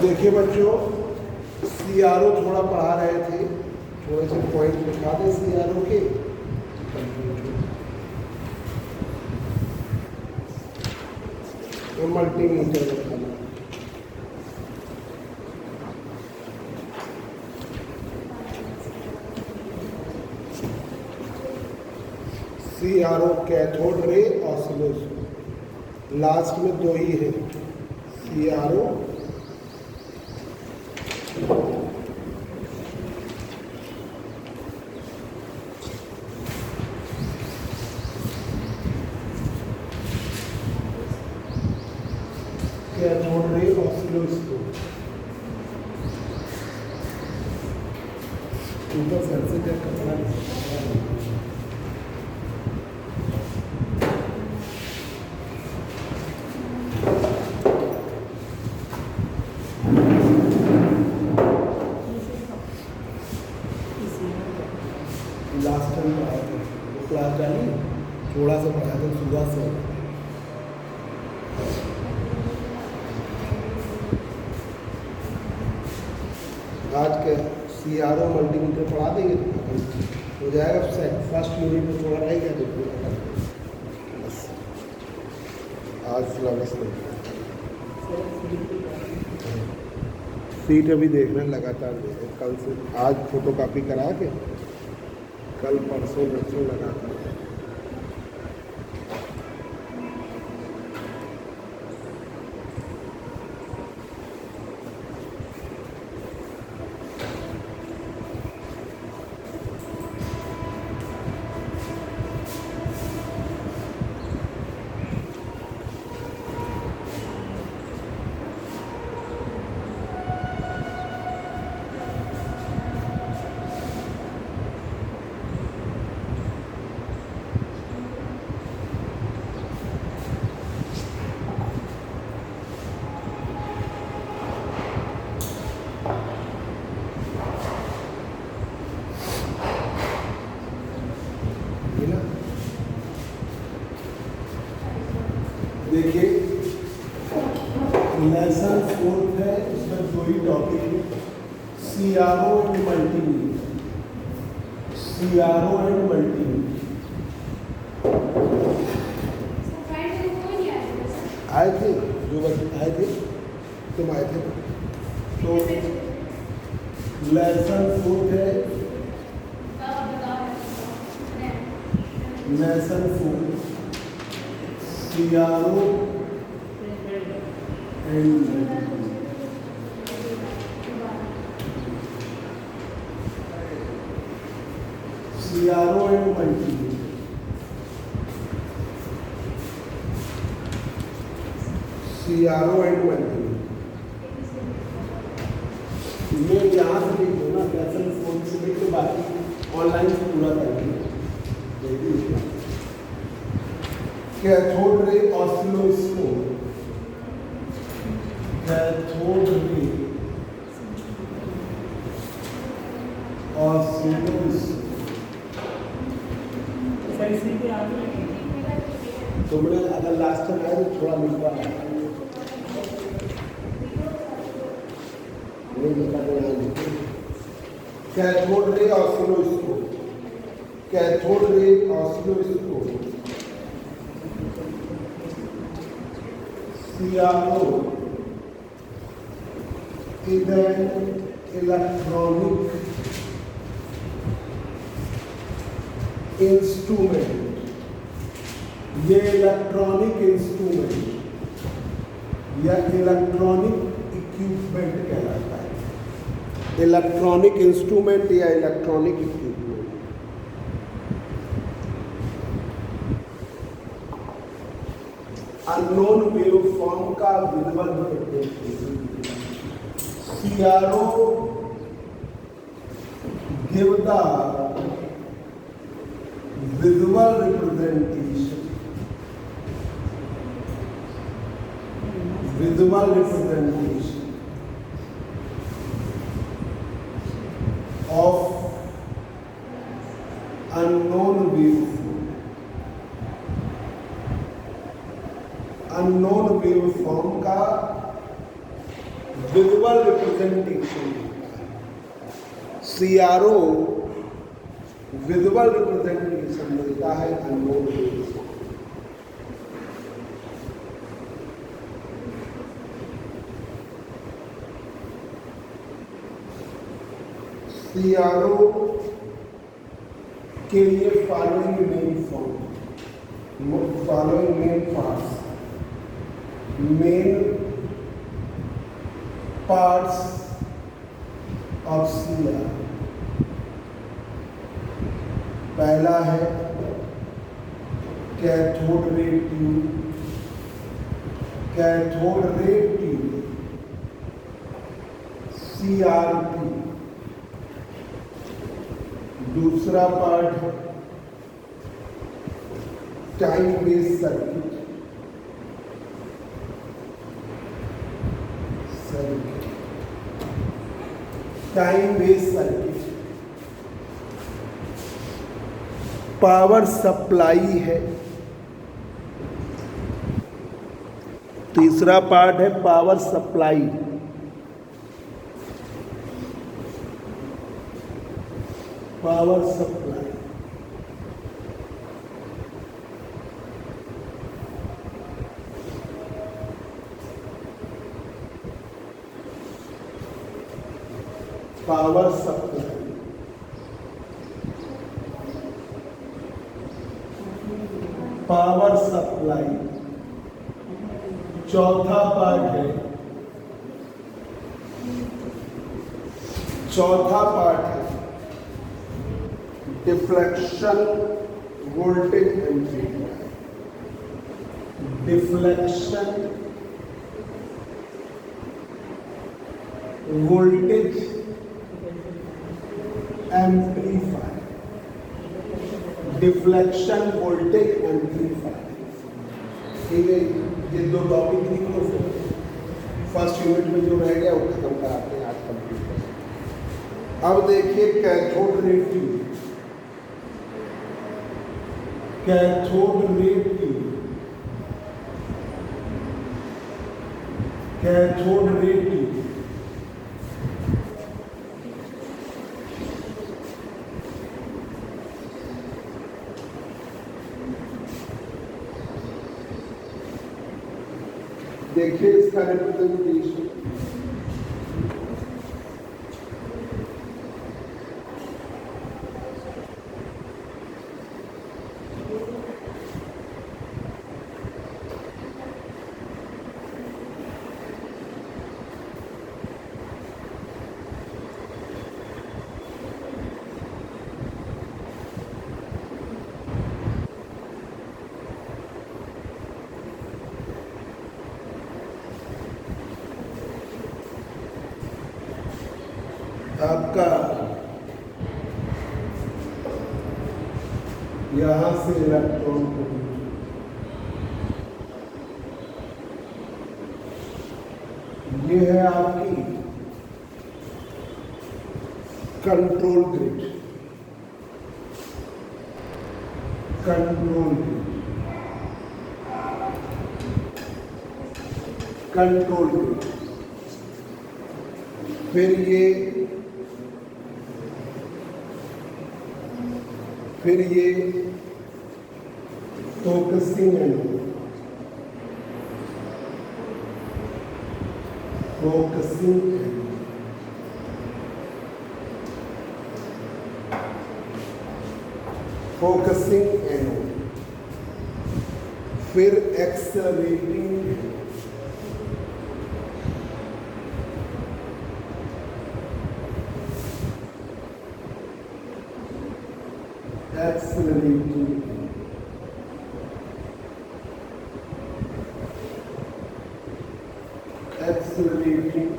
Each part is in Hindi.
देखिए बच्चों, CRO थोड़ा पढ़ा रहे थे, थोड़े से पॉइंट लिखा दें CRO के। मल्टीमीटर दिखाना, CRO cathode ray oscilloscope, last में दो ही है, CRO कैथोड रे ऑसिलोस्कोप। ऊपर सर से क्या कपड़ा लास्ट टाइम पढ़ाया था, क्लास डाली, थोड़ा सा पढ़ाया था सुबह से। आज के CRO मल्टीमीटर पढ़ा देंगे तो खत्म हो जाएगा। फर्स्ट यूनिट में थोड़ा रहेगा तो पूरा बस। आज सिलेबस सीट अभी देख रहे हैं, लगातार देख रहे हैं। कल से आज फोटोकॉपी करा के कल परसों बच्चों लगातार। देखिए लेसन 4 है, इसमें दो ही टॉपिक है, CRO and multimeter. CRO and multimeter आए थे, जो बच्चे आए थे, तुम आए थे तो लेसन 4 है, lesson 4 CRO and CRO and multimeter. CRO and multimeter ये यहाँ से लिख दो ना, लेसन 4 से लिख दो, बाकी ऑनलाइन से पूरा करेंगे। देखिए cathode ray oscilloscope, cathode ray oscilloscope. तुमने अगर लास्ट टाइम आए तो थोड़ा लिखवा नहीं लिखा तो यहाँ लिखो cathode ray oscilloscope, cathode ray oscilloscope. CRO is an electronic instrument. ये इलेक्ट्रॉनिक इंस्ट्रूमेंट या इलेक्ट्रॉनिक इक्विपमेंट कहलाता है। इलेक्ट्रॉनिक इंस्ट्रूमेंट या इलेक्ट्रॉनिक इक्विपमेंट। अननोन वेवफॉर्म का visual representation. CRO give the visual representation, visual representation of unknown waveform, unknown waveform का visual representation, CRO visual representation मिलता है अनमोल रेज से। CRO के लिए following main form, following main parts, main parts of CRO। पहला है cathode ray tube, cathode ray tube CRT। दूसरा पार्ट है time based circuit, time based circuit. Power supply है। तीसरा पार्ट है power supply, power supply. Power supply, power supply. चौथा पार्ट है, चौथा पार्ट है deflection voltage amplifier, deflection voltage amplifier, deflection voltage amplifier. ठीक है, ये दो टॉपिक लिख लो, फर्स्ट यूनिट में जो रह गया वो खत्म कराते हैं आज कंप्लीट। अब देखिए cathode ray tube, cathode ray tube, cathode ray tube. देखिए इसका रिप्रेजेंटेशन, आपका यहां से इलेक्ट्रॉन को, ये है आपकी control grid, control grid, control grid. फिर ये focusing anode, focusing anode, focusing anode. फिर एक्सेलरेटिंग एनोड, accelerating, accelerating।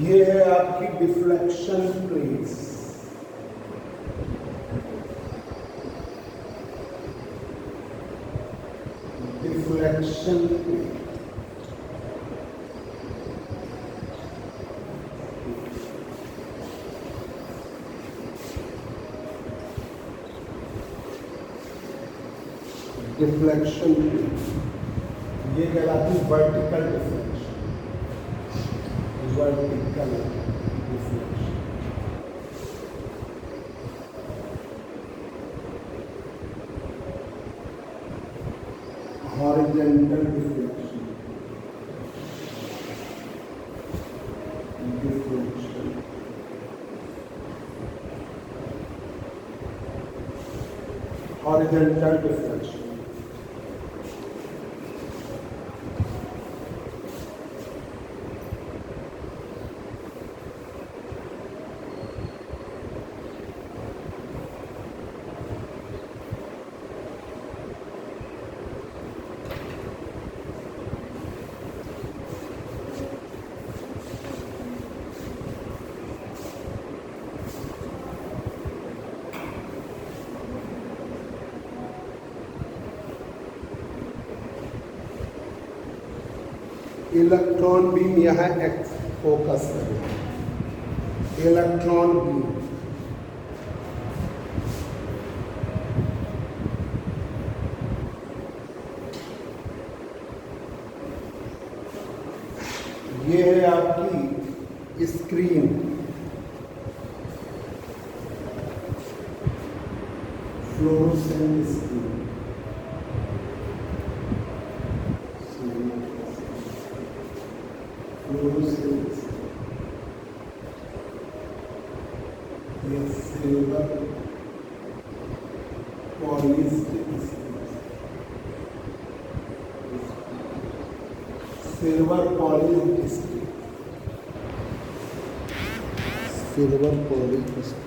ये है आपकी deflection plates, deflection plate. Deflection plate. ये कहलाती है vertical deflection, vertical deflection. Horizontal deflection, horizontal diffraction. Electron beam यहाँ एक फोकस है, इलेक्ट्रॉन बीम ये है आपकी screen, fluorescent screen, silver polished silver polished screen, silver polished screen.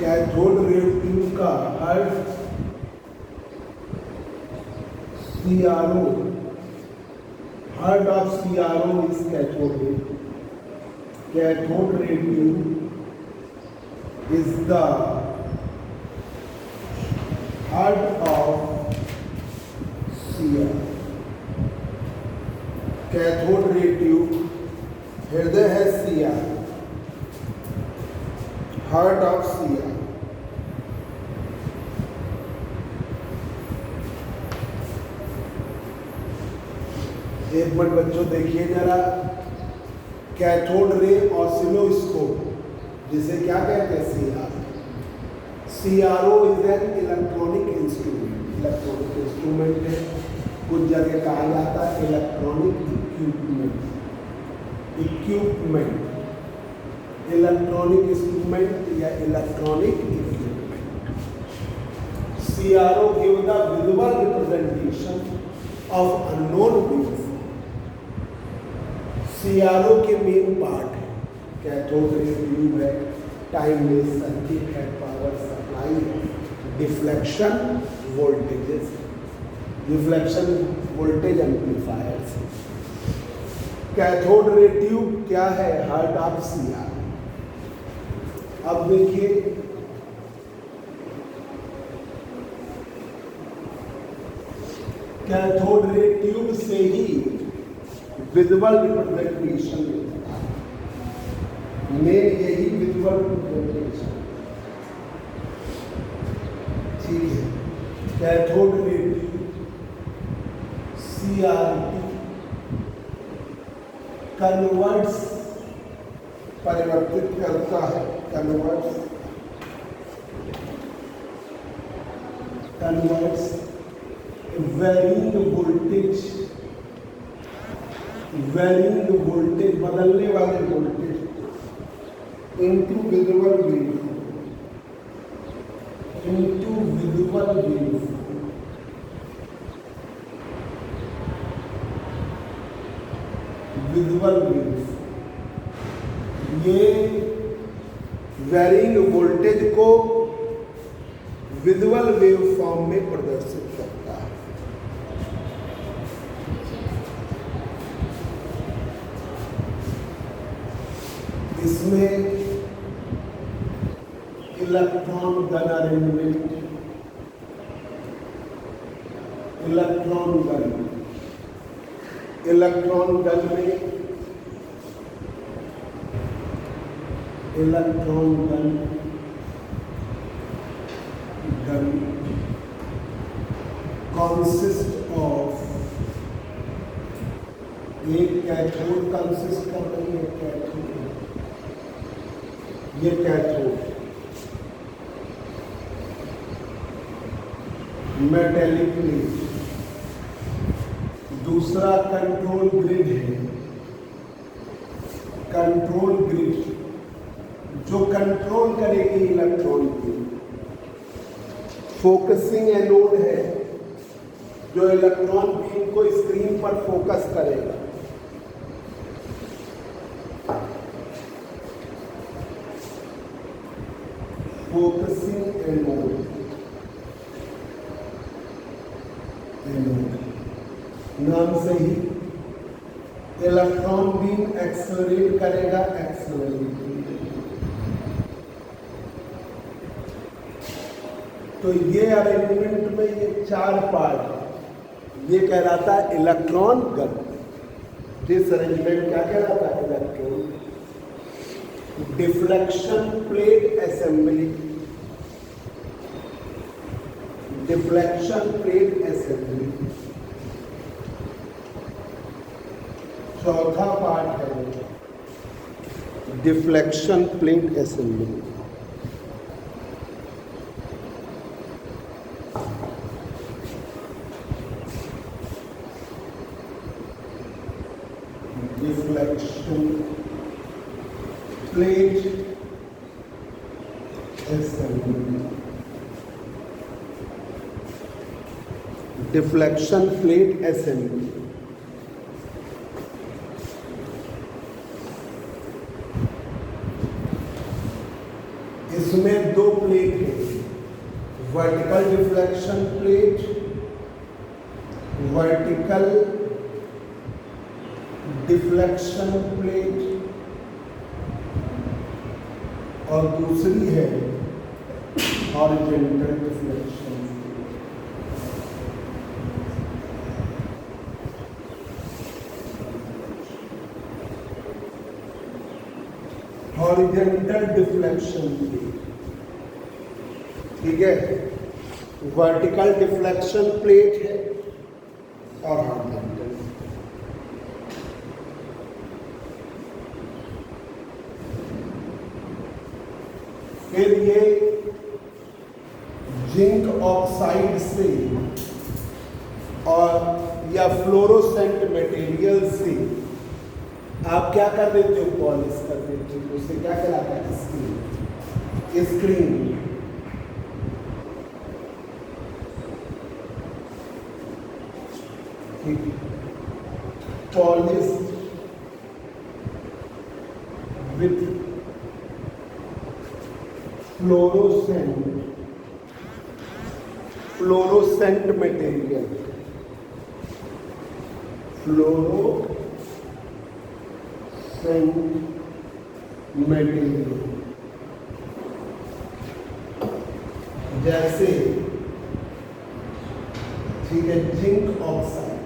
Cathode ray tube का हर CRO, heart of CRO is cathode ray. Cathode ray tube is the heart of CRO. Cathode ray tube हृदय है CR, हार्ट ऑफ CR। एक मिनट बच्चों देखिए जरा, कैथोड रे ऑसिलोस्कोप जिसे क्या कहते हैं CRO is an electronic instrument, electronic instrument है, कुछ जगह कहा जाता है इलेक्ट्रॉनिक इक्विपमेंट, इलेक्ट्रॉनिक इंस्ट्रूमेंट या electronic equipment. CRO give the visual representation of unknown waves. CRO के मेन पार्ट है कैथोड रे ट्यूब है, टाइमलेस सर्किट है, पावर सप्लाई है, deflection voltages, deflection voltage amplifiers. Cathode ray tube क्या है? Heart of CR। अब देखिए कैथोड रे ट्यूब से ही विजुअल रिप्रेजेंटेशन मिलता है, मेन यही विजुअल रिप्रेजेंटेशन। ठीक है, cathode ray tube CRT converts, परिवर्तित करता है, कन्वर्ट्स वेरिंग वोल्टेज बदलने वाले वोल्टेज इनटू विजुअल वेव, ये वेरिंग वोल्टेज को विजुअल वेव फॉर्म में प्रदर्शित करता है। इसमें electron gun arrangement, electron gun में इलेक्ट्रॉन गन कंसिस्ट ऑफ, एक कैथोड कंसिस्ट कर रही है, कैथोड, ये कैथोड मेटेलिक प्लेट, दूसरा कंट्रोल ग्रिड है, कंट्रोल ग्रिड जो कंट्रोल करेगी इलेक्ट्रॉन की, फोकसिंग एनोड है जो इलेक्ट्रॉन बीम को स्क्रीन पर फोकस करेगा, फोकसिंग एनोड, नाम से ही इलेक्ट्रॉन बीम एक्सेलरेट करेगा, एक्सेलरेट। तो ये अरेंजमेंट में ये 4 पार्ट, ये कहलाता है इलेक्ट्रॉन गन। दिस अरेंजमेंट क्या कहलाता है? Electron deflection plate assembly, deflection plate assembly. चौथा पार्ट है deflection plate assembly. Deflection plate assembly, deflection plate assembly. इसमें 2 प्लेट है, vertical deflection plate, vertical deflection plate, और दूसरी है horizontal deflection. Horizontal deflection plate, ठीक है, वर्टिकल डिफ्लेक्शन प्लेट है और हॉरिजॉन्टल। फिर ये जिंक ऑक्साइड से और या फ्लोरोसेंट मटेरियल से आप क्या कर देते हो? पॉलिश कर देते हो। उसे क्या कहलाता है? Screen, screen. ठीक, polish with fluorescent material, fluorescent material, जैसे ठीक है जिंक ऑक्साइड,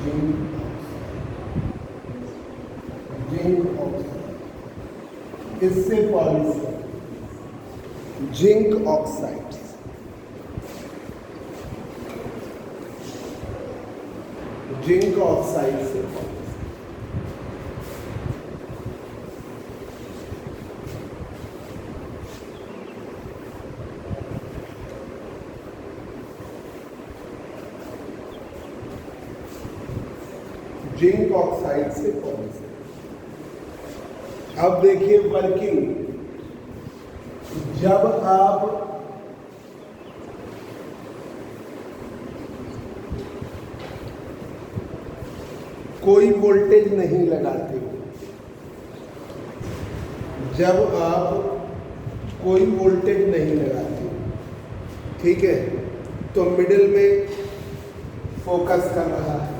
जिंक ऑक्साइड, इससे polish, zinc oxide, zinc oxide से पॉलिश। जिंक ऑक्साइड से पॉलिश। अब देखिए वर्किंग, जब आप कोई वोल्टेज नहीं लगाते, जब आप कोई वोल्टेज नहीं लगाते, ठीक है, तो मिडिल में फोकस कर रहा है,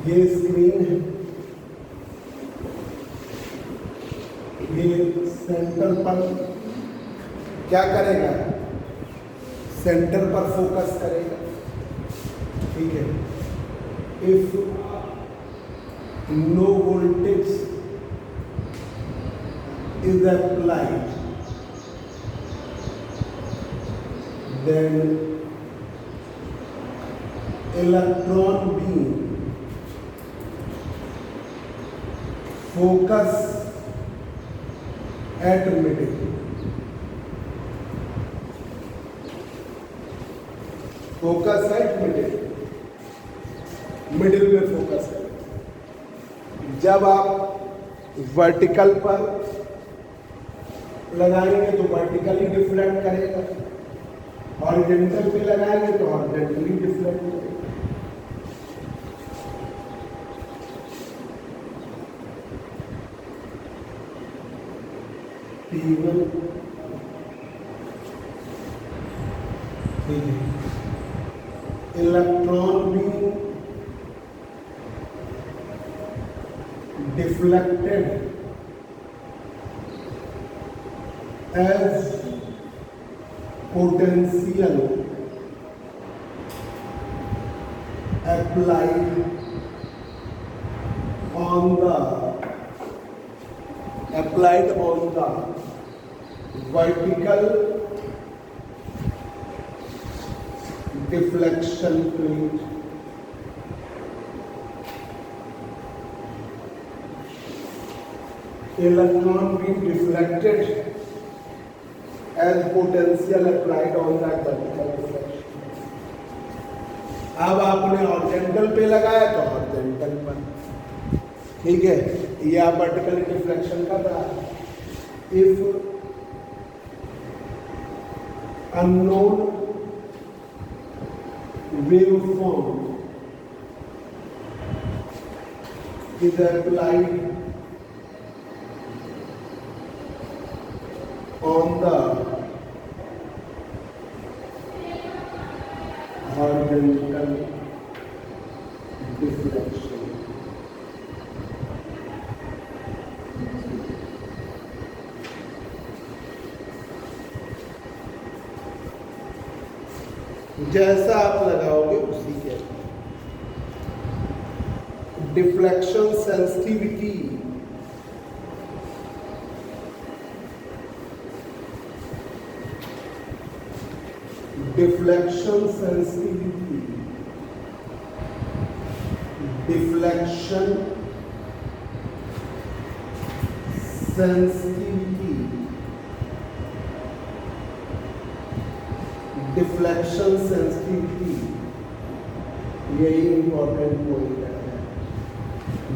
ये स्क्रीन है, ये सेंटर पर क्या करेगा, सेंटर पर फोकस करेगा, ठीक है। If no voltage is applied then electron beam focus at middle, focus at middle में फोकस करें। जब आप वर्टिकल पर लगाएंगे तो वर्टिकली डिफ्लेक्ट करेगा, हॉरिजॉन्टल पे लगाएंगे तो हॉरिजॉन्टली डिफ्लेक्ट करेगा। T1 इलेक्ट्रॉन भी deflected as potential applied on the vertical deflection plate. Electron being deflected as potential applied on that vertical deflection. अब आपने हॉरिजॉन्टल पे लगाया तो हॉरिजॉन्टल पर, ठीक है, ये आप वर्टिकल डिफ्लेक्शन कर रहा है। If unknown waveform is applied on the horizontal deflection. जैसा आप लगाओगे उसी के deflection sensitivity deflection sensitivity, deflection sensitivity, deflection sensitivity, यही इंपॉर्टेंट पॉइंट है।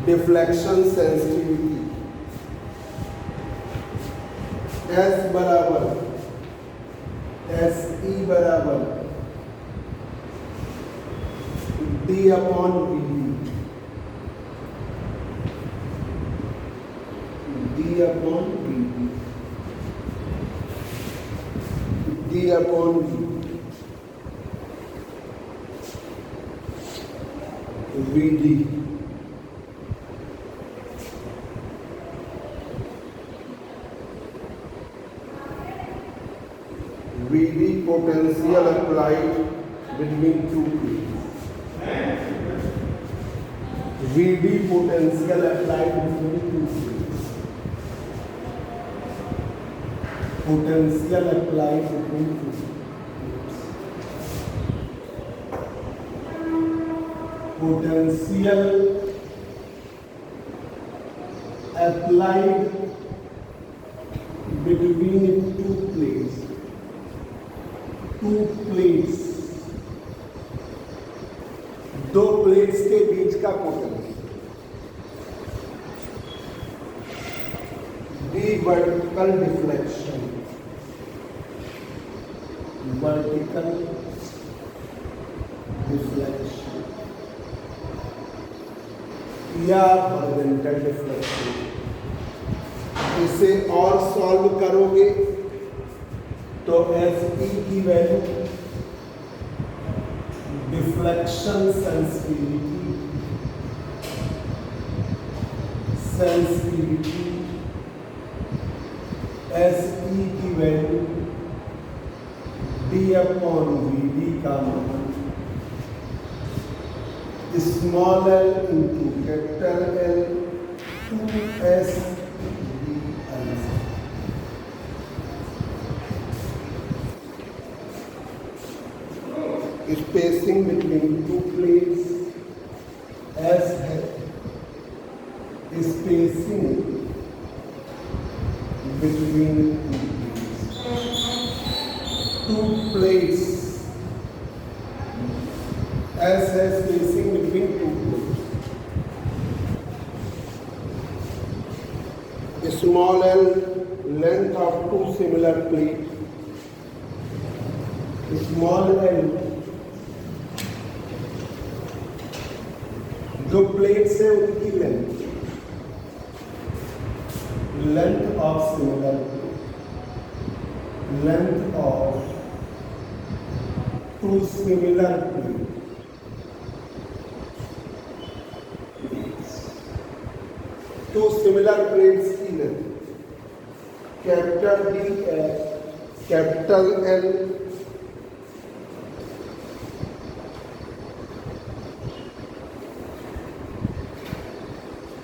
डिफ्लेक्शन सेंसिटिविटी S बराबर SE बराबर D upon BD, D upon BD, D upon VD, VD potential applied between two plates. VD potential applied between two plates. Potential applied between two plates. Potential applied between two plates. Two plates, दो प्लेट्स के बीच का potential, the vertical deflection, vertical deflection या हॉरिजॉन्टल डिफ्लेक्शन। इसे और सॉल्व करोगे तो SE की value deflection sensitivity sensitivity SE की वैल्यू D/VD का मान small l into capital L 2SDI। Spacing between two plates S है spacing between two plates S है spacing between two plates. Small l length of two similar plate, small l जो प्लेट्स है उनकी length of similar plate, length of two similar plate, two similar plates की length capital D capital L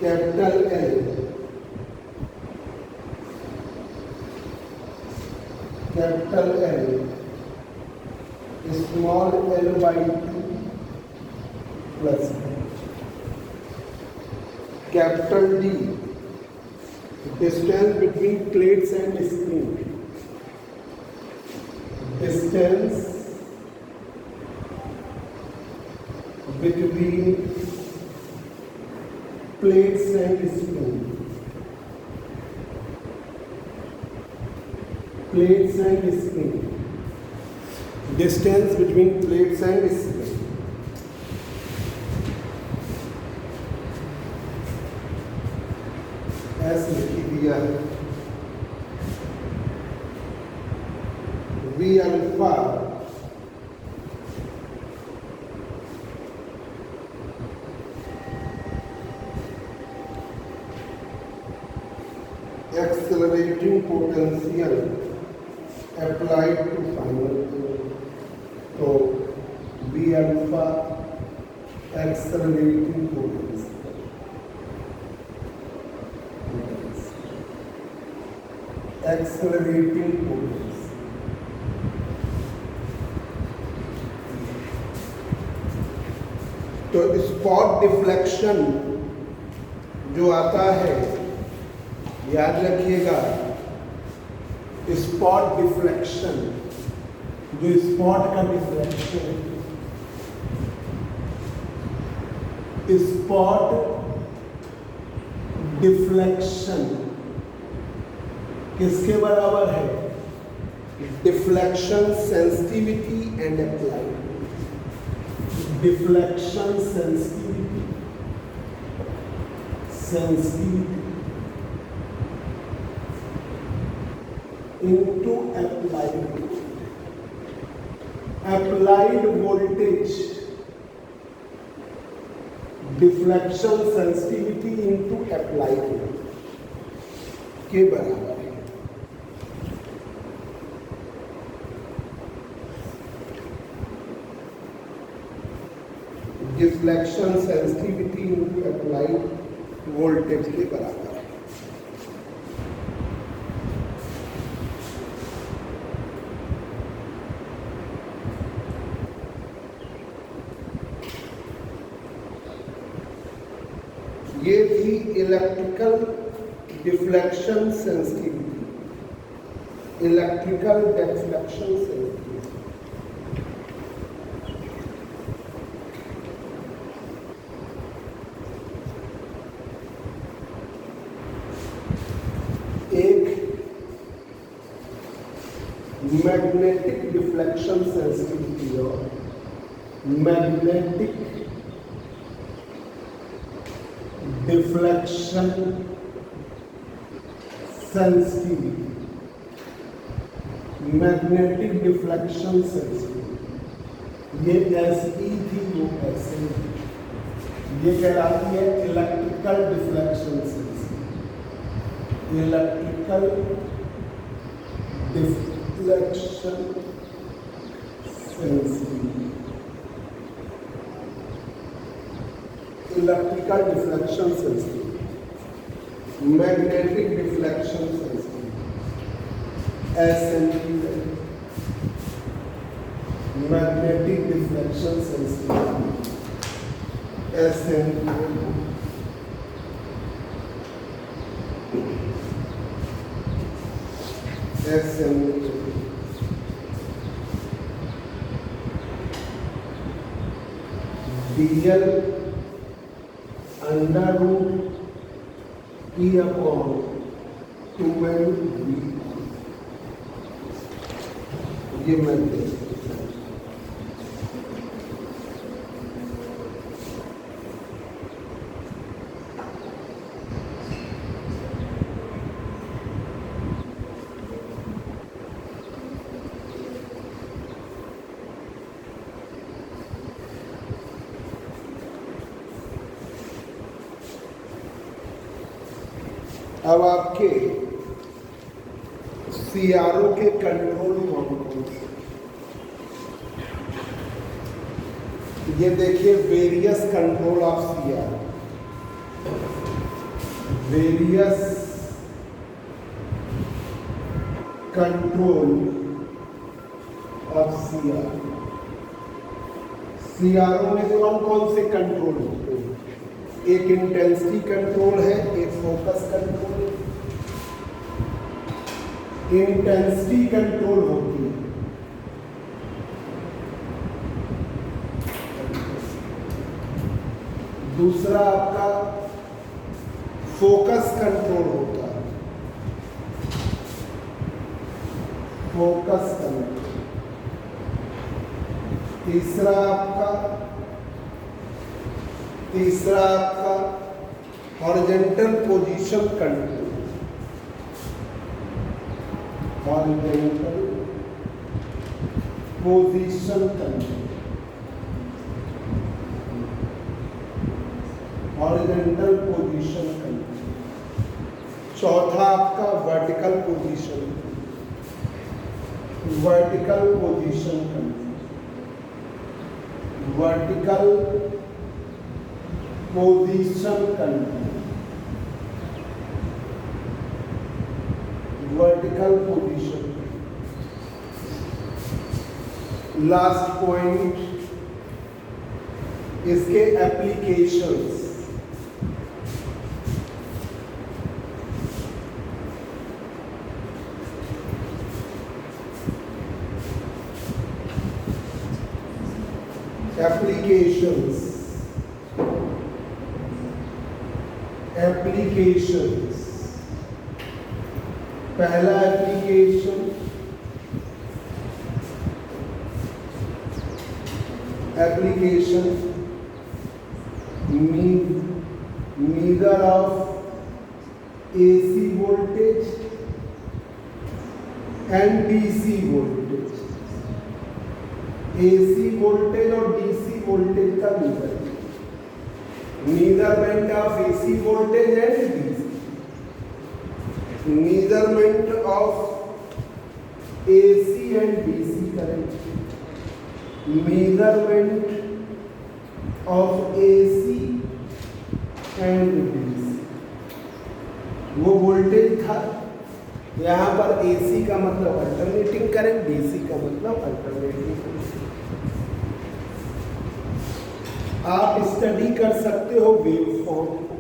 capital L capital L small l/2 plus capital D distance between plates and screen, distance between plates and screen, plates and screen, distance between plates and screen। ऐसे लिख दिया V alpha accelerating potential applied to final plane, तो V alpha accelerating potential, accelerating potential। तो स्पॉट डिफ्लेक्शन जो आता है याद रखिएगा, स्पॉट डिफ्लेक्शन जो स्पॉट का डिफ्लेक्शन, स्पॉट डिफ्लेक्शन किसके बराबर है? Deflection sensitivity and applied, deflection sensitivity, sensitivity into applied voltage, deflection sensitivity into applied के बराबर है। Deflection sensitivity into applied voltage के बराबर है। ये थी electrical deflection sensitivity, electrical deflection sensitivity. एक मैग्नेटिक डिफ्लेक्शन सेंसिटिविटी और magnetic deflection sensitivity, magnetic deflection sensitivity, ये SE थी वो SE, ये कहलाती है electrical deflection sensitivity. Electrical deflection sensitivity, electrical deflection sensitivity, magnetic deflection sensitivity, SNDS, magnetic deflection sensitivity, SNDS, DL under root E upon 2n/v, ये मैग्नेटिक। अब आपके CRO के कंट्रोल कौन कौन से? ये देखिए various control of CRO, various control of CRO में कौन कौन से कंट्रोल होते हैं? एक इंटेंसिटी कंट्रोल है, एक फोकस कंट्रोल है। इंटेंसिटी कंट्रोल होती है दूसरा आपका फोकस कंट्रोल होता है, फोकस कंट्रोल। तीसरा आपका horizontal position control, horizontal position control, horizontal position control. चौथा आपका vertical position, vertical position control, vertical position control, vertical position. Last point इसके एप्लीकेशंस। एप्लीकेशंस। पहला application meter of AC voltage and DC voltage, AC voltage और DC वोल्टेज का measurement of AC voltage and DC, measurement of AC and DC current, measurement of AC and DC। वो वोल्टेज था, यहाँ पर AC का मतलब अल्टरनेटिंग करंट, DC का मतलब अल्टरनेटिंग करंट। आप स्टडी कर सकते हो वेवफॉर्म को,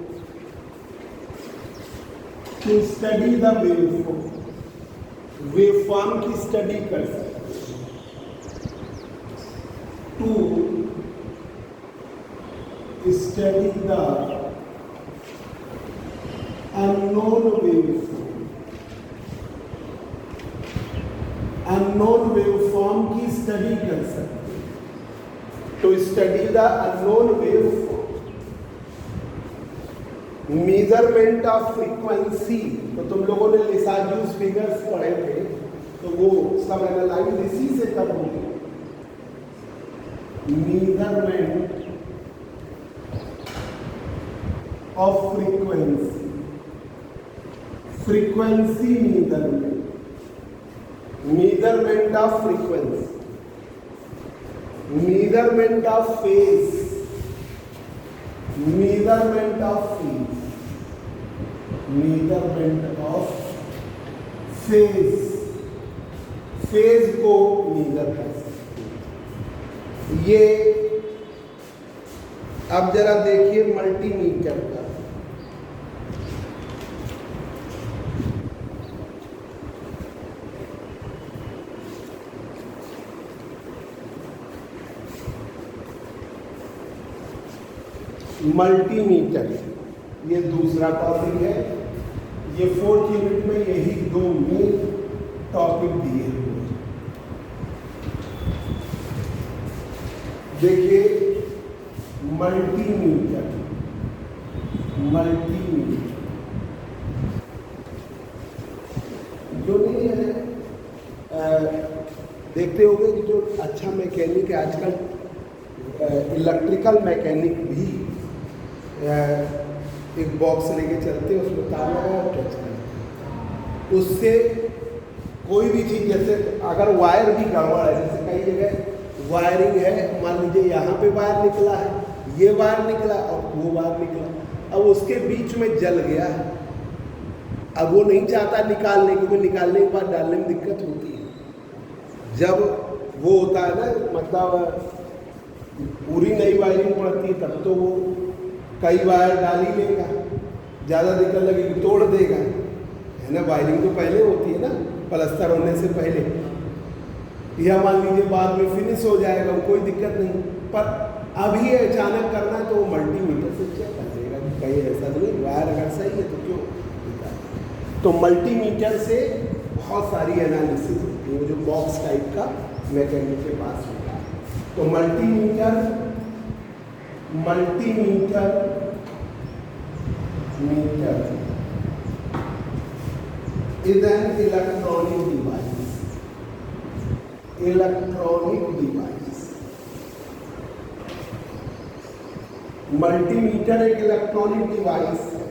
to study the waveform, waveform की स्टडी कर सकते हो। To study the unknown waveform, unknown waveform की स्टडी कर सकते हो। To study the unknown waveform, measurement of frequency, तो तुम लोगों ने लिसाजूस फिगर्स पढ़े थे, तो वो सब एनालाइज इसी से करोगे। measurement of frequency, frequency measurement, measurement of frequency, measurement of phase, measurement of phase, measurement of phase, phase को measure कर सकते। ये अब जरा देखिए मल्टीमीटर का, मल्टीमीटर ये दूसरा टॉपिक है। ये 4th यूनिट में यही दो मेन टॉपिक दिए हुए हैं। देखिए मल्टीमीटर, मल्टीमीटर जो नहीं है, देखते होंगे कि जो अच्छा मैकेनिक है आजकल, इलेक्ट्रिकल मैकेनिक भी एक बॉक्स लेके चलते हैं, उसमें तार लगा टच करते, उससे कोई भी चीज़, जैसे अगर वायर भी गड़बड़ है, जैसे कई जगह वायरिंग है, मान लीजिए यहाँ पे वायर निकला है, ये वायर निकला और वो वायर निकला, अब उसके बीच में जल गया है, अब वो नहीं चाहता निकालने, क्योंकि निकालने के बाद डालने में दिक्कत होती है। जब वो होता है ना, मतलब पूरी नई वायरिंग पड़ती है, तब तो वो कई वायर डाल ही लेगा, ज़्यादा दिक्कत लगेगी तोड़ देगा, है ना। वायरिंग तो पहले होती है ना, प्लास्टर होने से पहले, या मान लीजिए बाद में फिनिश हो जाएगा, कोई दिक्कत नहीं। पर अभी अचानक करना है तो वो मल्टीमीटर से चेक कर लेगा कि कहीं ऐसा तो नहीं, वायर अगर सही है तो क्यों निकाल। तो मल्टीमीटर से बहुत सारी एनालिसिस होती है, वो जो बॉक्स टाइप का मैकेनिक के पास होता है। तो multimeter, multimeter meter is an electronic device, electronic device। Multimeter एक इलेक्ट्रॉनिक डिवाइस है,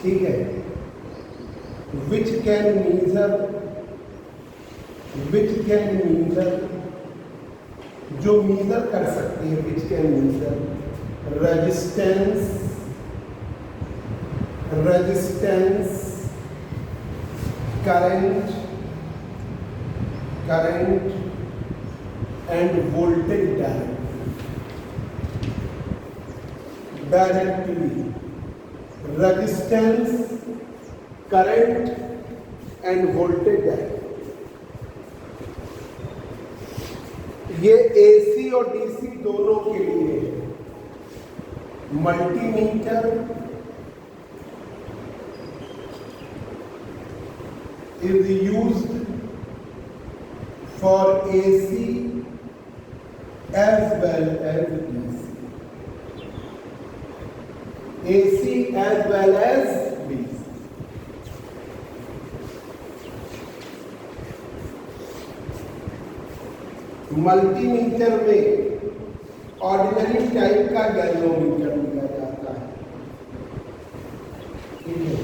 ठीक है, which can measure, जो मीजर कर सकती है, which can measure resistance, current and voltage directly, resistance, current and voltage directly। ये AC और DC दोनों के लिए है। Multimeter is used for AC as well as DC, AC as well as DC। Multimeter में ऑर्डिनरी टाइप का गैल्वेनोमीटर लिया जाता है, ठीक है।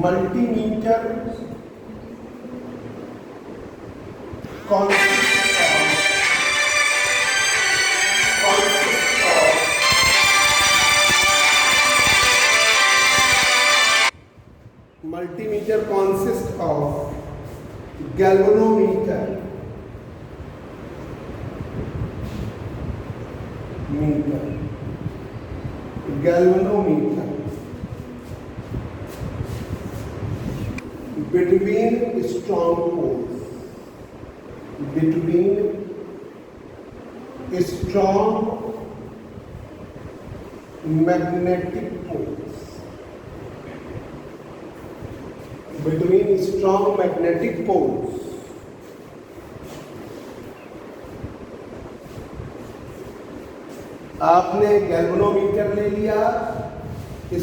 Multimeter multimeter consist of galvanometer, galvanometer between strong poles, between strong magnetic poles, between strong magnetic poles। आपने गैल्वेनोमीटर ले लिया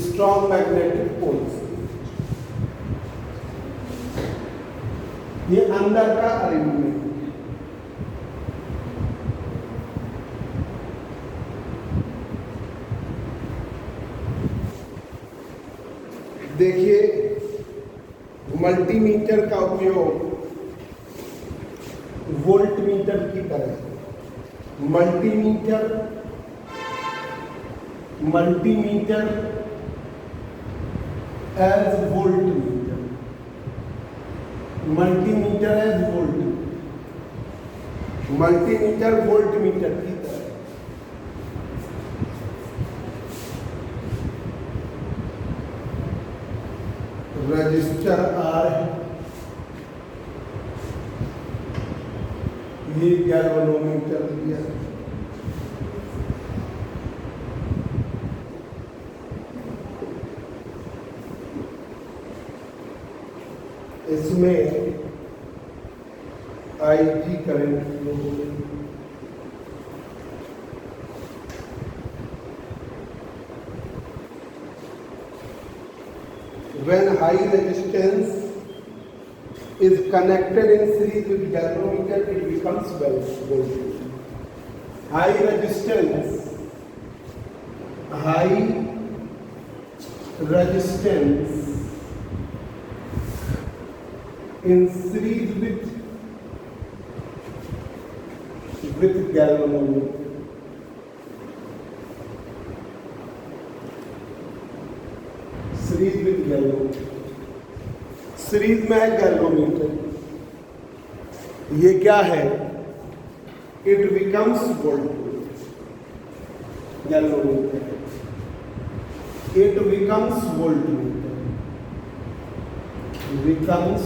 स्ट्रॉन्ग मैग्नेटिक पोल से, ये अंदर का अरेंजमेंट। देखिए मल्टीमीटर का उपयोग वोल्टमीटर की तरह, multimeter as voltmeter, multimeter as voltmeter, multimeter voltmeter की तरह। रजिस्टर आर है, ये गैल्वेनोमीटर दिया। इसमें आईजी करंट फ्लो हो रही है। When high resistance is connected in series with galvanometer, it becomes voltage. High resistance in series with galvanometer. Series with galvanometer, series में है गैल्वेनोमीटर, ये क्या है? It becomes voltmeter, galvanometer, it becomes voltmeter, becomes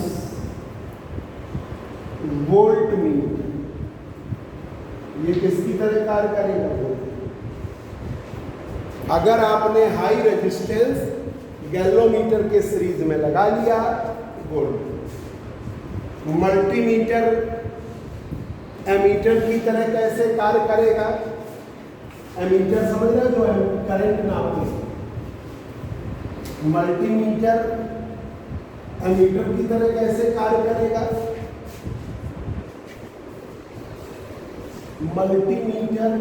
voltmeter. ये किसकी तरह कार्य करेगा? अगर आपने हाई रेजिस्टेंस गैल्वेनोमीटर के सीरीज में लगा लिया, वोल्ट। मल्टीमीटर एमीटर की तरह कैसे कार्य करेगा? एमीटर समझ रहे हो, जो करंट नापते हैं। मल्टीमीटर एमीटर की तरह कैसे कार्य करेगा? Multimeter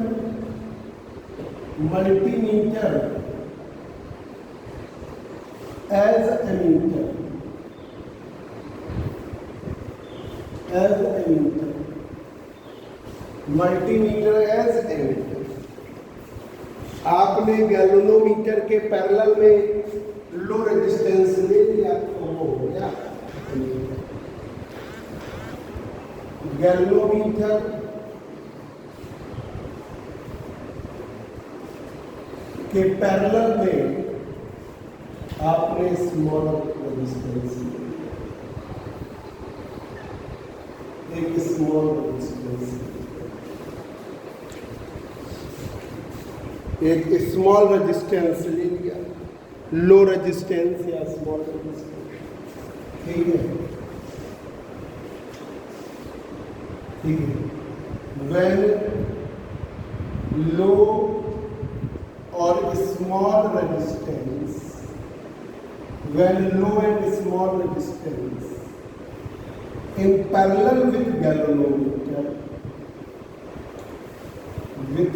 as emitter, multimeter as ammeter. आपने गैल्वेनोमीटर के पैरेलल में लो रेजिस्टेंस ले लिया तो वो हो गया एमीटर। गैल्वेनोमीटर के पैरेलल में आपने स्मॉल रेजिस्टेंस, एक स्मॉल रेजिस्टेंस, एक स्मॉल रेजिस्टेंस ले लिया, लो रेजिस्टेंस या स्मॉल रेजिस्टेंस, ठीक है, ठीक है। व्हेन लो और small resistance, when low and small resistance in parallel with galvanometer, it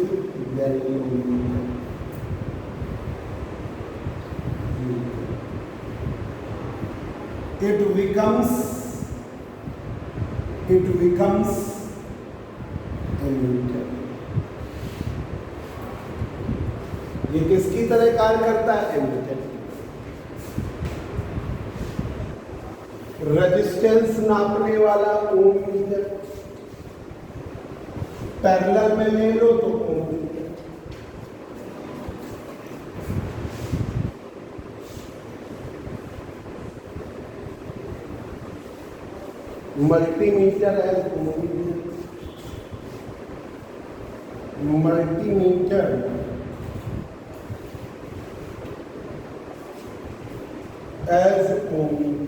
becomes ammeter। ये किसकी तरह कार्य करता है? एमीटर। रेजिस्टेंस नापने वाला ओम मीटर, पैरेलल में ले लो तो ओम metre. Multimeter as Om metre, multimeter as Om metre.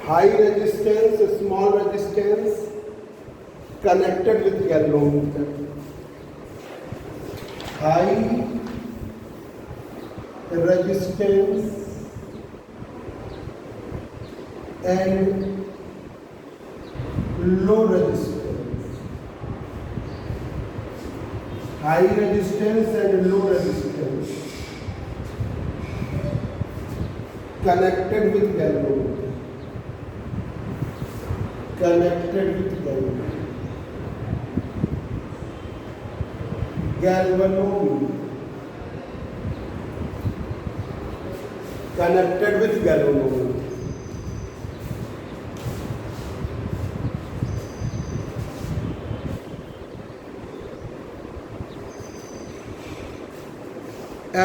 High resistance, small resistance connected with galvanometer. High resistance and low resistance high resistance and low resistance connected with galvanometer, connected with galvanometer, connected with galvanometer.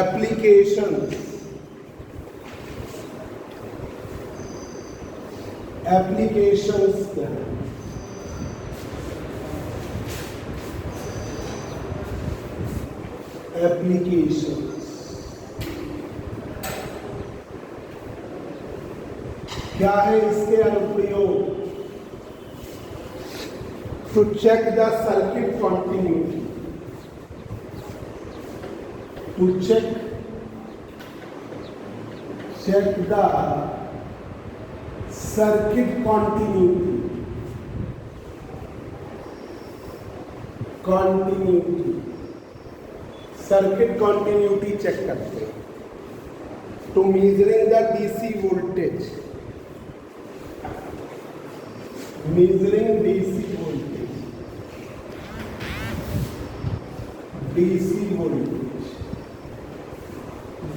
Applications. Applications क्या है? एप्लीकेशंस क्या है? इसके अनुप्रयोग to check the circuit continuity, to check the circuit continuity circuit continuity check करते हैं। To measuring the DC voltage, measuring DC voltage,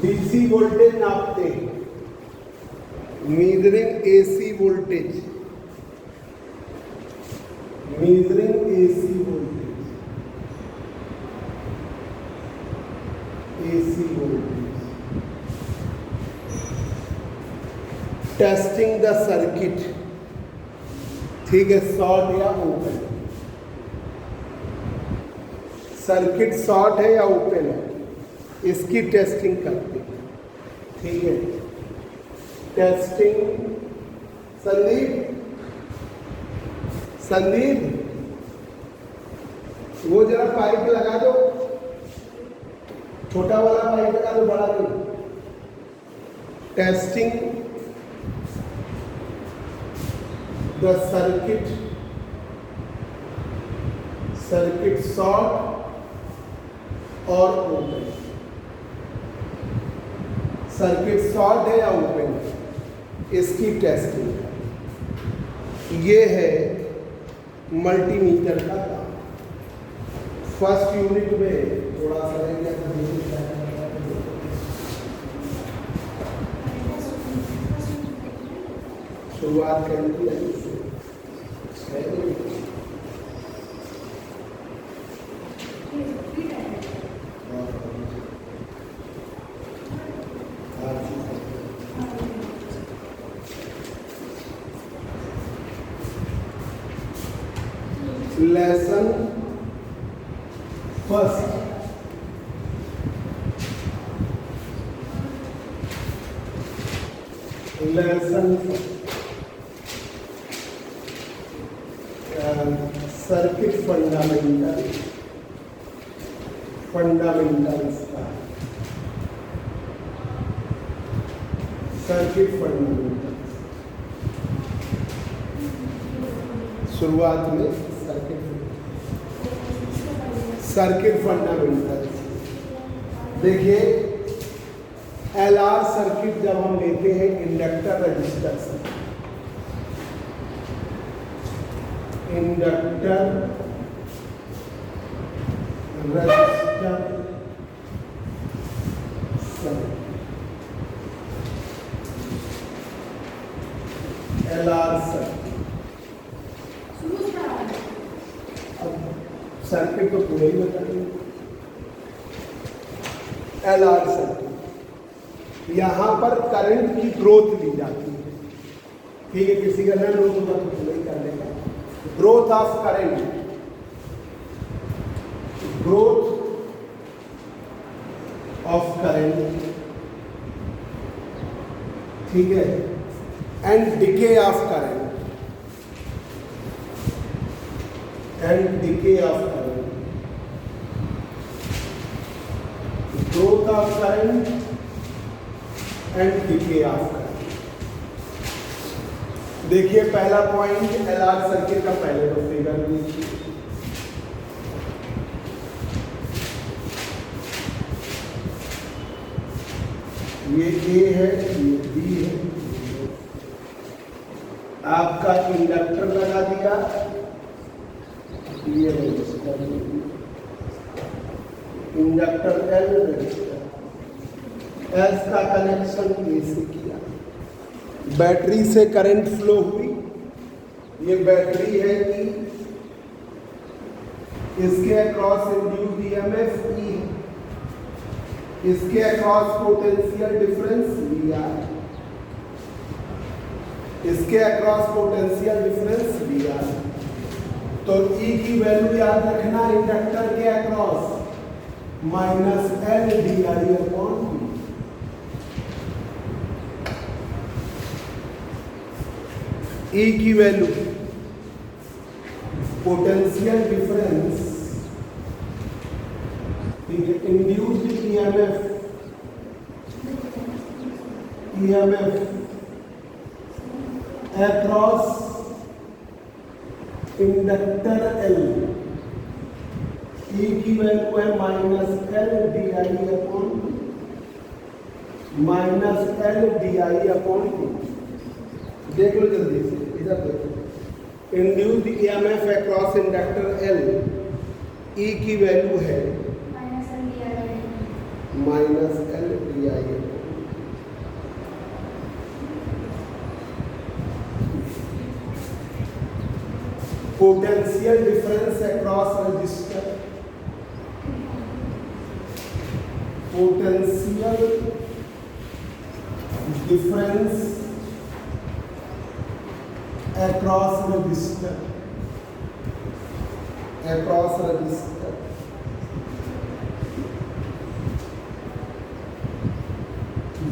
DC voltage नापते हैं। Measuring AC voltage, measuring AC voltage, AC voltage. Testing the circuit, ठीक है, शॉर्ट या ओपन, सर्किट शॉर्ट है या ओपन है, इसकी टेस्टिंग करते हैं, ठीक है। टेस्टिंग, संदीप वो जरा पाइप लगा दो, छोटा वाला पाइप लगा दो, बड़ा नहीं। टेस्टिंग द सर्किट शॉर्ट और ओपन, सर्किट शॉर्ट है या ओपन है, इसकी टेस्टिंग। ये है मल्टीमीटर का काम। फर्स्ट यूनिट में थोड़ा सा शुरुआत करनी है। Lesson first, lesson circuit fundamentals का, सर्किट फंडामेंटल्स। शुरुआत में सर्किट फंडामेंटल्स देखिए। एलआर सर्किट जब हम लेते हैं इंडक्टर रजिस्टर से, inductor register LR circuit, circuit तो पूरा ही बता दें। एलआर सर्किट, यहां पर करंट की ग्रोथ ली जाती है, ठीक है। किसी का न ग्रोथ होगा तो पूरा ही कर लेगा। Growth of current, growth of current, ठीक है, and decay of current, and decay of current, growth of current and decay of current. देखिए पहला पॉइंट एलआर सर्किट का, पहले तो फिगर लीजिए। ये ए है, ये बी है। आपका इंडक्टर लगा दिया, ये register, inductor L, register S का कनेक्शन ए से किया, बैटरी से करंट फ्लो हुई। ये बैटरी है ई, इसके अक्रॉस इंड्यूस्ड ईएमएफ ई है, इसके across potential difference V R, इसके across potential difference V R. तो ई की वैल्यू याद रखना, इंडक्टर के across minus L D I upon V. E की value potential difference, induced EMF, across inductor L, E की वैल्यू है minus L D I upon, minus L D I upon. देख लो जल्दी से, इधर देखो, induced EMF across inductor L, E की वैल्यू है minus L D I. Potential difference across register, potential difference across register, across register,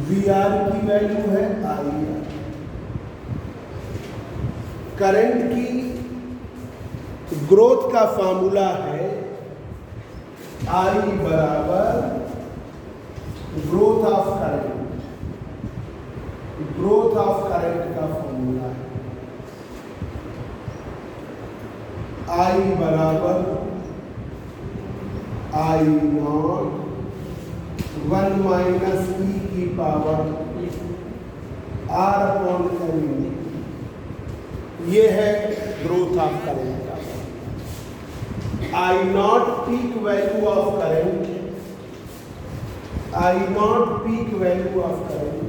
VR की वैल्यू है IR। करंट की ग्रोथ का फॉर्मूला है I बराबर growth of current, growth of current का फॉर्मूला है I बराबर I नॉट 1 माइनस ई की पावर R अपॉन एल। ये है ग्रोथ ऑफ करंट का। I not peak value of current, I not peak value of current,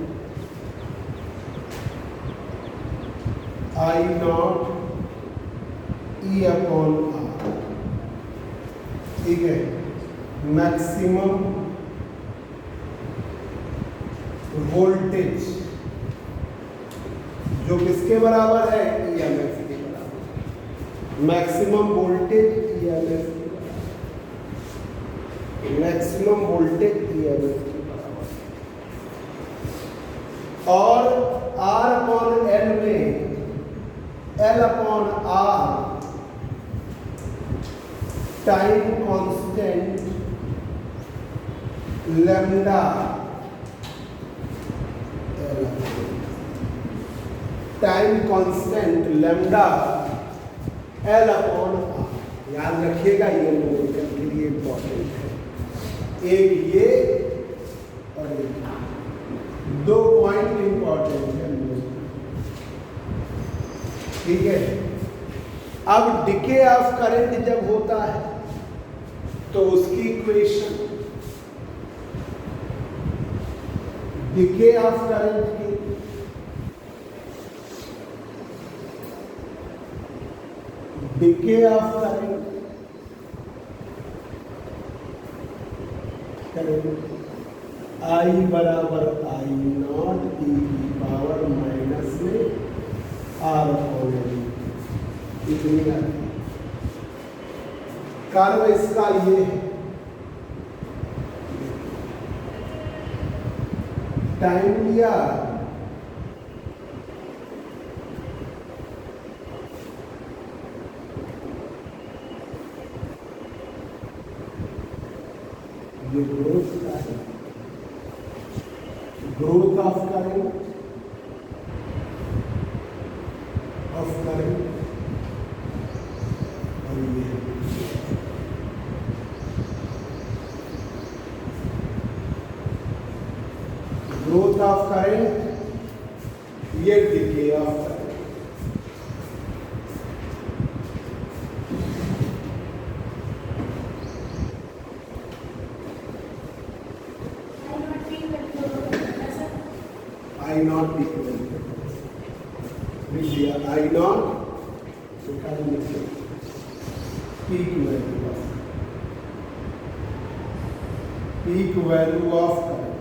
I not e upon are. ठीक है, मैक्सिमम वोल्टेज जो किसके बराबर है, ईएमएफ के बराबर। मैक्सिमम वोल्टेज ईएमएफ के बराबर, मैक्सिमम वोल्टेज ईएमएफ के बराबर। और आर अपॉन एल में L upon R time constant lambda, time constant lambda L upon R. याद रखिएगा, ये न्यूमेरिकल के लिए इंपॉर्टेंट है। एक ये और एक, दो पॉइंट इंपॉर्टेंट है। ठीक है, अब डिके ऑफ करंट जब होता है तो उसकी इक्वेशन, डिके ऑफ करंट की डिके ऑफ करंट आई बराबर आई नॉट ई की पावर माइनस में आर अपॉन एल, इतनी आती है। कार्य इसका ये है, टाइम लिया, ये ग्रोथ का है, growth of current, of current, और ये ग्रोथ ग्रोथ ऑफ करंट, ये decay of current. I not equal I not peak value of current.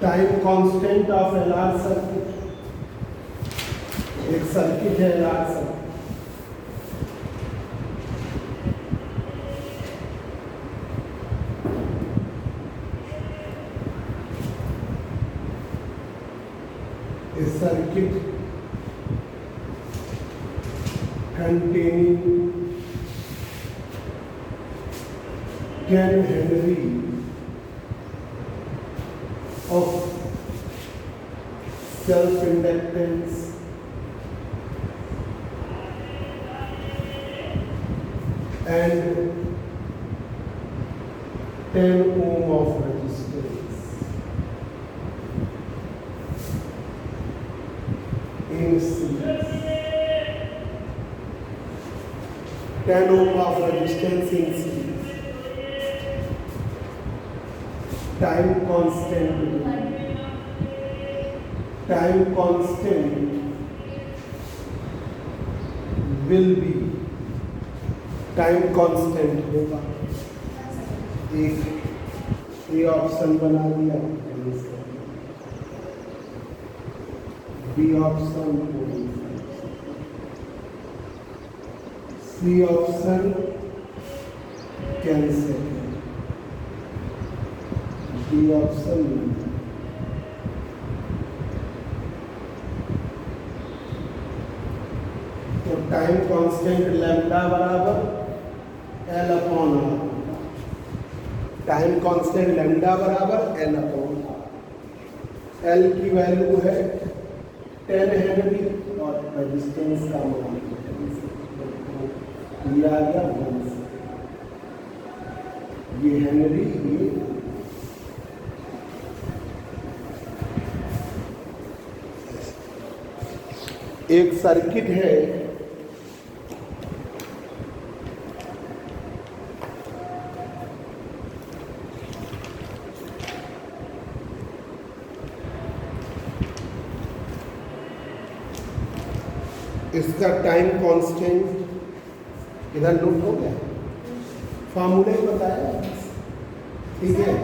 Time constant of LR circuit, एक सर्किट है एलआर सर्किट, इस circuit containing 10 Henry of self-inductance and 10 ohm of resistance in series. 10 ohm of resistance in series. Time constant will be, time constant होगा, एक ए ऑप्शन बना दिया, B option, C option cancel, D option तो टाइम कांस्टेंट लैम्डा बराबर L upon R, time constant lambda बराबर एल अपॉन आर। एल की वैल्यू है 10 हेनरी और रेजिस्टेंस का मान लिया गया 1, ये हेनरी, ये एक सर्किट है इसका टाइम कांस्टेंट इधर नोट हो गया, फार्मूले बताया, ठीक है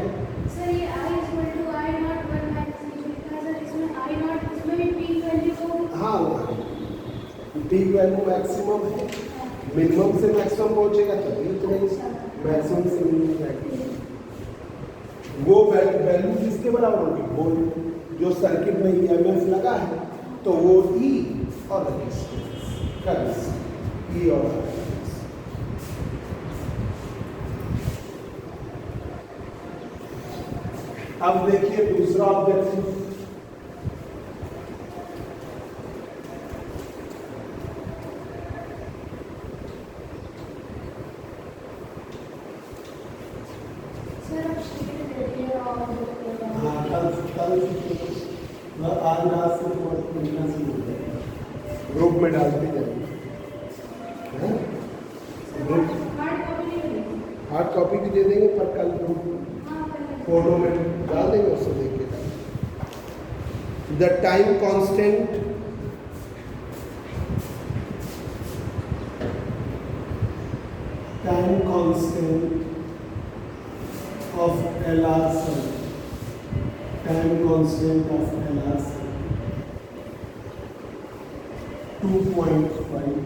सर। ये I equal to I not 1 minus लिखा सर, इसमें I नॉट, इसमें भी पीक वैल्यू को, हाँ पीक वैल्यू मैक्सिमम है, मिनिमम से मैक्सिमम पहुंचेगा तभी उतना मैक्सिमम से मिनिमम जाएगी, वो वैल्यू किसके बराबर होगी, वो जो सर्किट में ईएमएफ लगा है तो वो ई और रेजिस्टेंस ई और अब देखिए दूसरा ऑब्जेक्टिव, ग्रुप में डालते जाएंगे, हार्ड कॉपी भी दे देंगे पर कल ग्रुप फोटो में डाल देंगे, उससे देख के the time constant of LR circle, time constant of LR circle 2.5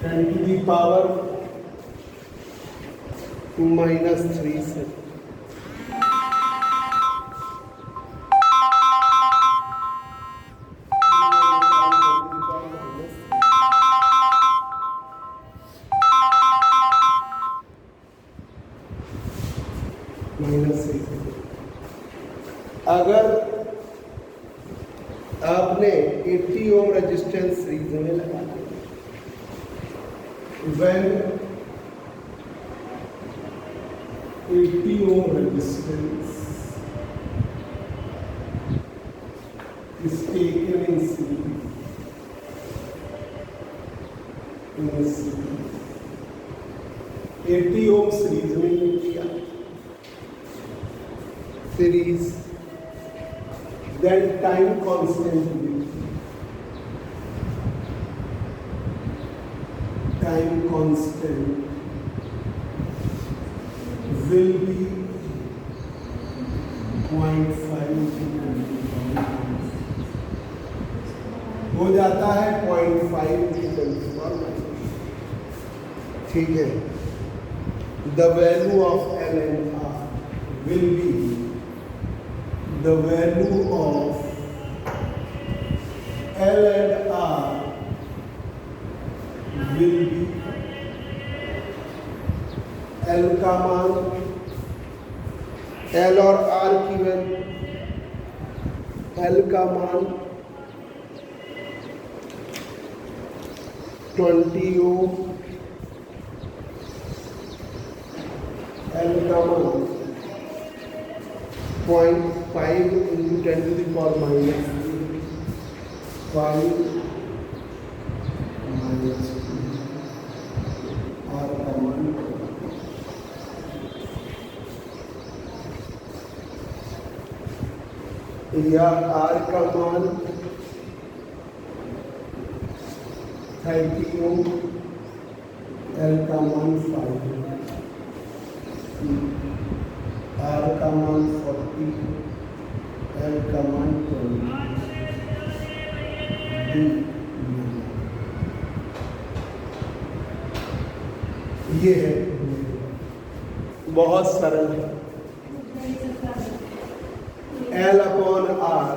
10 to the power -3 second. अगर आपने 80 ओम रेजिस्टेंस सीरीज में लगा दिया, when 80 ohm resistance is taken in series, 80 ohm series में किया series, then time constant will be 0.5 हो जाता है 0.5 ठीक है. The value of L and R will be the value of L and R will be L का मान, L और R की वैल्यू, L का मान 20 ओम, L का मान 0.5 into 10 to the power minus 5 minus 2 R का मान या R का मान 30 ओम, L का मान 5, R का मान 40, L का मान 20, ये है, बहुत सरल है. L upon R,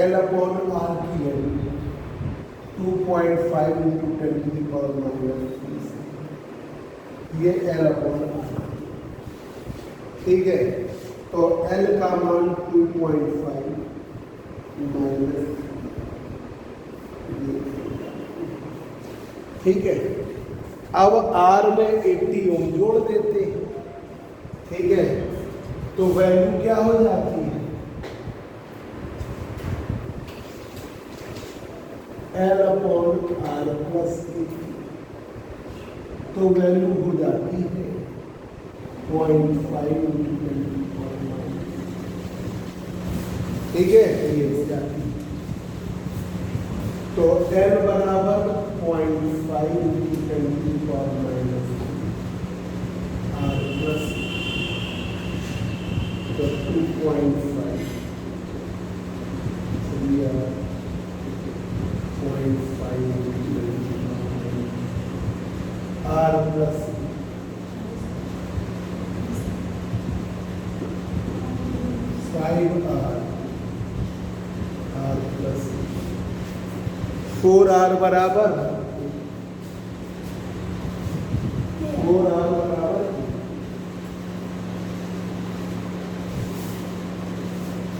L upon R की value 2.5 into 10 to the power minus 3, ये L upon R, ठीक है. तो L का मान 2.5 माइनस, ठीक है. अब R में 80 ओम जोड़ देते हैं, ठीक है. तो वैल्यू क्या हो जाती है, L अपॉन R प्लस 80, तो वैल्यू हो जाती है 0.5 into 10 to the power minus, ठीक है. ये हो जाती है. तो L बराबर 0.5 into 10 to the power minus R plus, तो 2.5, so we are 0.5 into 10 to the power minus R plus 5R, R plus 4R बराबर 4R बराबर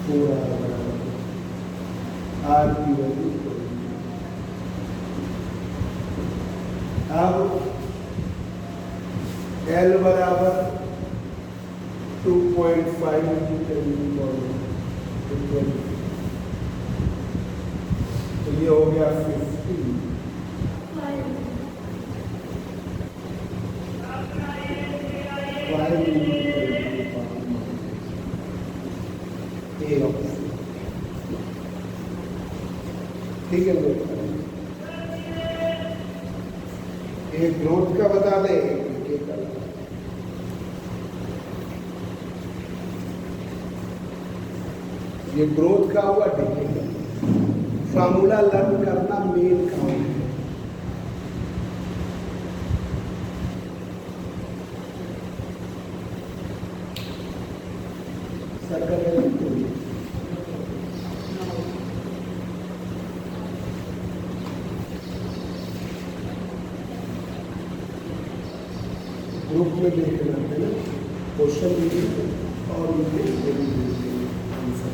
4R बराबर R की वैल्यू. अब L बराबर 2.5 into 10 to the power minus, तो ये हो गया 50 5 into 10 to the power A option, ठीक है। नोट करें, एक ग्रोथ का बता दें, एक डिके का बता दें। ये ग्रोथ का हुआ, डिके का। फार्मूला लर्न करना मेन काम है। ग्रुप में देखना है ना, क्वेश्चन और आंसर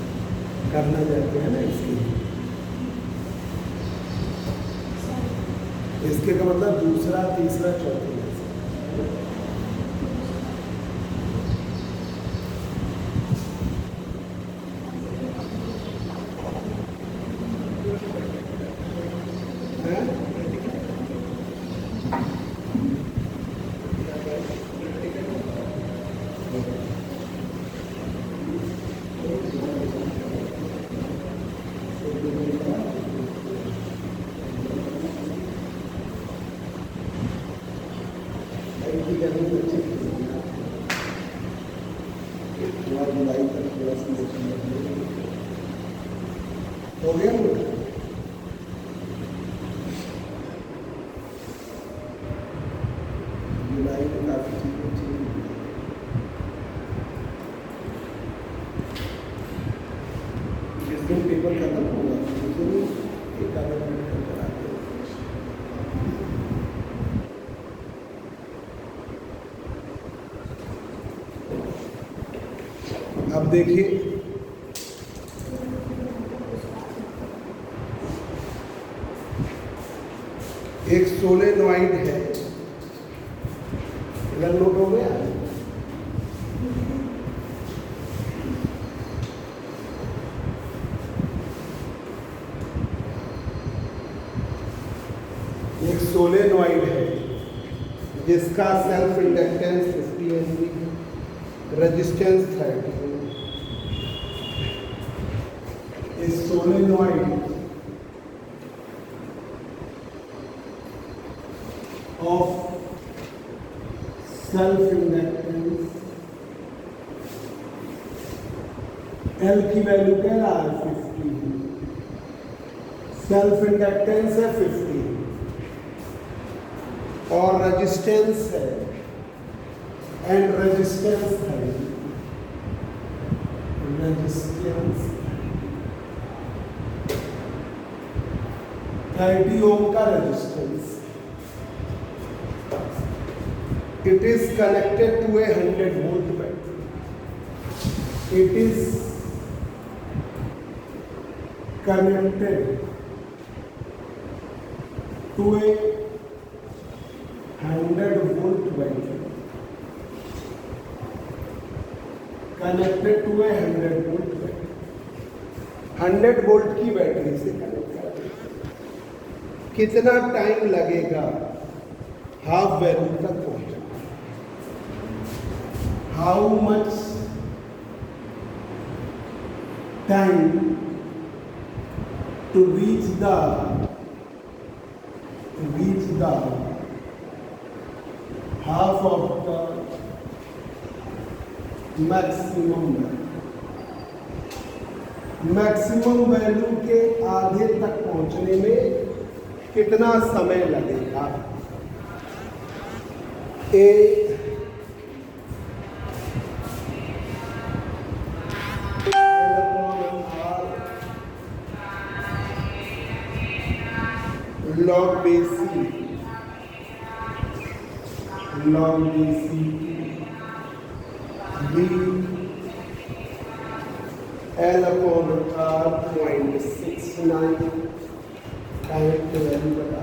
करना चाहते हैं ना, इसके का मतलब दूसरा, तीसरा, चौथा। हो गया जुलाई में काफी चीजें चाहिए। जिस दिन पेपर खत्म होगा उस दिन एक आधा मिनट कर आते हैं। अब देखिए, एक सोलेनॉइड है, इधर नोट हो गया। एक सोलेनॉइड है जिसका सेल्फ इंडक्टेंस 50 हेनरी है, रेजिस्टेंस 30 है। इस सोलेनॉइड of self-inductance L की वैल्यू क्या है 50, सेल्फ इंडक्टेंस है 50 और रेजिस्टेंस है एंड रेजिस्टेंस है, रेजिस्टेंस 30 ओम का resistance. It is connected to a 100 volt battery. It is connected to a 100 volt battery. Connected to a 100 volt battery. 100 volt की बैटरी से कनेक्ट कर। कितना टाइम लगेगा हाफ वैल्यू तक पहुंचना? How much time to reach the half of the maximum value के आधे तक पहुंचने में कितना समय लगेगा? ए log base b L upon R 0.69 time के वैल्यू बता,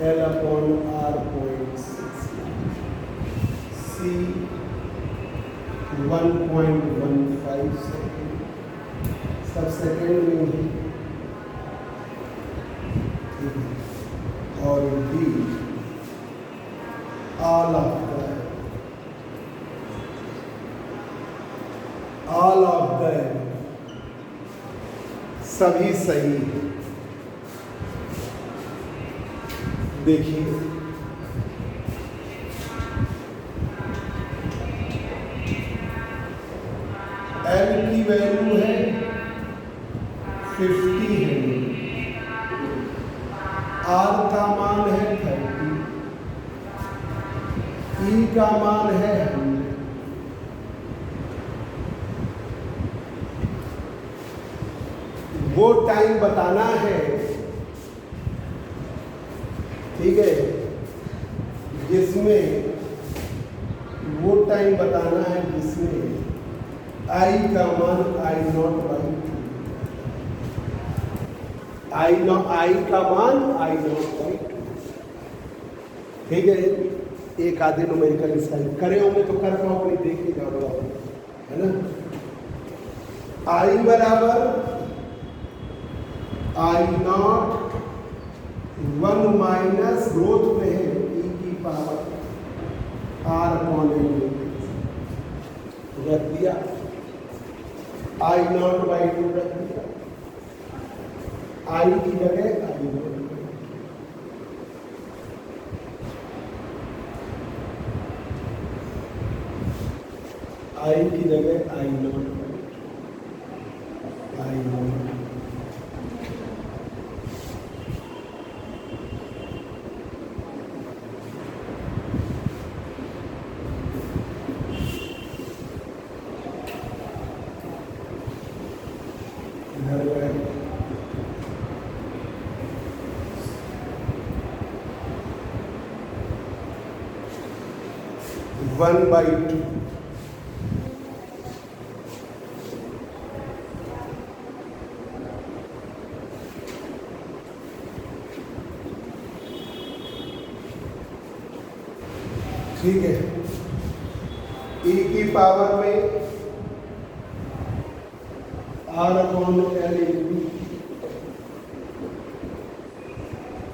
L upon R 0.69, C 1.15 second, सब सेकेंड में ही, और D all of the सभी सही है। देखिए एल की वैल्यू है 50 हेनरी, आर का मान है 30, ई का मान है 100। वो टाइम बताना है, ठीक है, जिसमें वो टाइम बताना है जिसमें आई का मान I0/2, आई का मान I0/2, ठीक है। एक आधे न्यूमेरिकल इसका करे होंगे तो कर पाओगे, देख के जाओ, है ना। आई बराबर I0 1 माइनस ग्रोथ में है e की पावर r/n रख दिया, I0/2 रख दिया, आई की जगह I0, आई की जगह I0। वन बाई टू, ठीक है। e की पावर में r/L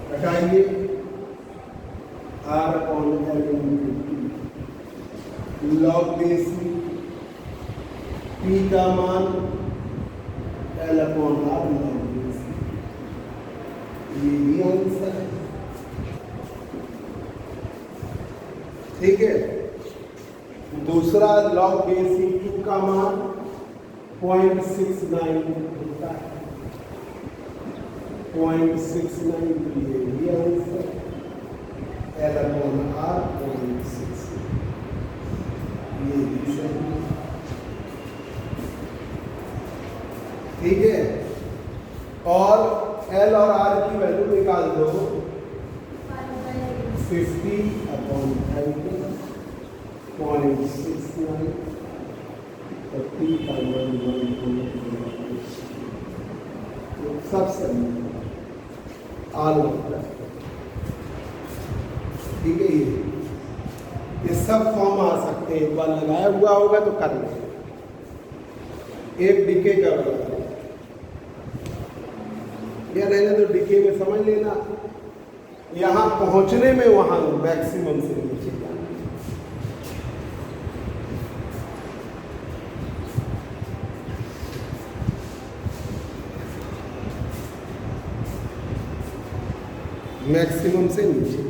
हटाइए, r/L लॉग बेस p का मान L/R लॉग बेस, ये भी आंसर है, ठीक है। दूसरा लॉग बेस 2 का मान 0.69 होता है, 0.69, ये भी आंसर L/R 0.6, ये भी सही, ठीक है। और L और R की वैल्यू निकाल दो, 50/30 0.69, तो P का मान 1.5, सब सही आल होता है, ठीक है। ये सब फॉर्म आ सकते हैं, एक बार लगाया हुआ होगा तो कर लेंगे। एक डीके का या रहने तो डीके में समझ लेना, यहाँ पहुंचने में वहां मैक्सिमम से नीचे जाना, मैक्सिमम से नीचे।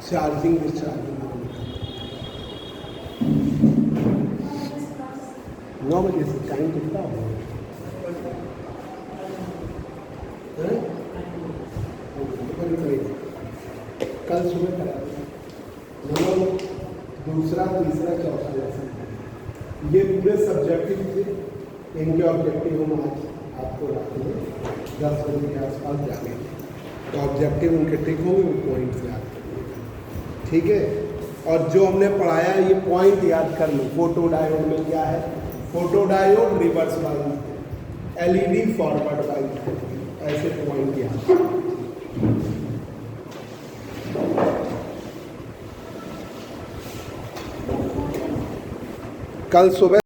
चार्जिंग में चार्जिंग 9 बजे से टाइम कितना होगा? कल सुबह करा दूसरा, तीसरा, चौथा लेसन। ये पूरे सब्जेक्टिव थे। इनके ऑब्जेक्टिव हम आज आपको रात में 10 बजे के आसपास जानेंगे। तो ऑब्जेक्टिव उनके ठीक होंगे, वो पॉइंट्स याद करेंगे, ठीक है। और जो हमने पढ़ाया ये पॉइंट याद कर लो। फोटो डायोड में क्या है? Photo diode reverse bias, LED forward bias, ऐसे पॉइंट याद। कल सुबह